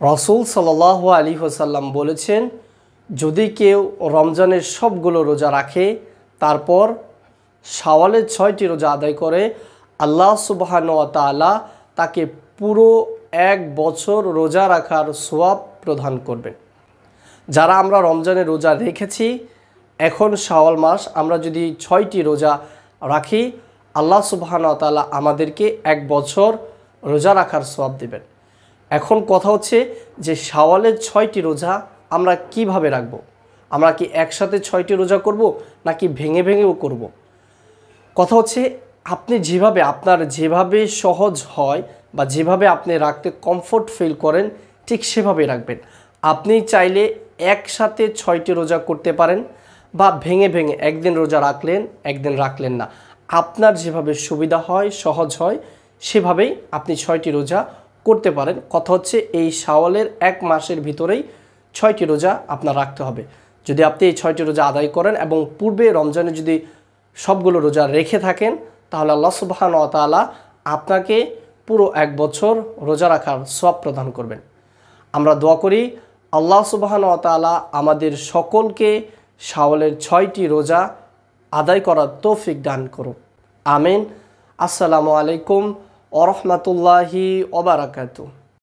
রাসূল সাল্লাল্লাহু আলাইহি ওয়াসাল্লাম বলেছেন, যদি কেউ রমজানের সবগুলো রোজা রাখে তারপর শাওয়ালের 6টি রোজা আদায় করে, আল্লাহ সুবহানাহু ওয়া তাআলা তাকে পুরো 1 বছর রোজা রাখার সওয়াব প্রদান করবেন। যারা আমরা রমজানের রোজা রেখেছি, এখন শাওয়াল মাস, আমরা যদি 6টি রোজা রাখি, আল্লাহ সুবহানাহু ওয়া তাআলা আমাদেরকে 1 বছর রোজা রাখার সওয়াব দেবেন। এখন কথা হচ্ছে যে শাওয়ালের 6টি রোজা আমরা কিভাবে রাখব? আমরা কি একসাথে 6টি রোজা করব নাকি ভেঙে ভেঙেও করব? কথা হচ্ছে আপনি আপনার যেভাবে সহজ হয় বা যেভাবে আপনি রাখতে কমফোর্ট ফিল করেন ঠিক সেভাবেই রাখবেন। আপনি চাইলে একসাথে 6টি রোজা করতে পারেন বা ভেঙে ভেঙে একদিন রোজা রাখলেন, একদিন রাখলেন না। আপনার যেভাবে সুবিধা হয়, সহজ হয়, সেভাবেই আপনি 6টি রোজা করতে পারেন। কথা হচ্ছে এই শাওয়ালের 1 মাসের ভিতরেই 6টি রোজা আপনার রাখতে হবে। যদি আপনি এই 6টি রোজা আদায় করেন এবং পূর্বে রমজানে যদি সবগুলো রোজা রেখে থাকেন, তাহলে আল্লাহ সুবহানাহু ওয়া তাআলা আপনাকে পুরো 1 বছর রোজা রাখার সওয়াব প্রদান করবেন। আমরা দোয়া করি আল্লাহ সুবহানাহু ওয়া তাআলা আমাদের সকলকে শাওয়ালের 6টি রোজা আদায় করার তৌফিক দান করুন। আমিন। আসসালামু আলাইকুম ওয়া রাহমাতুল্লাহি ওয়া বারাকাতুহু।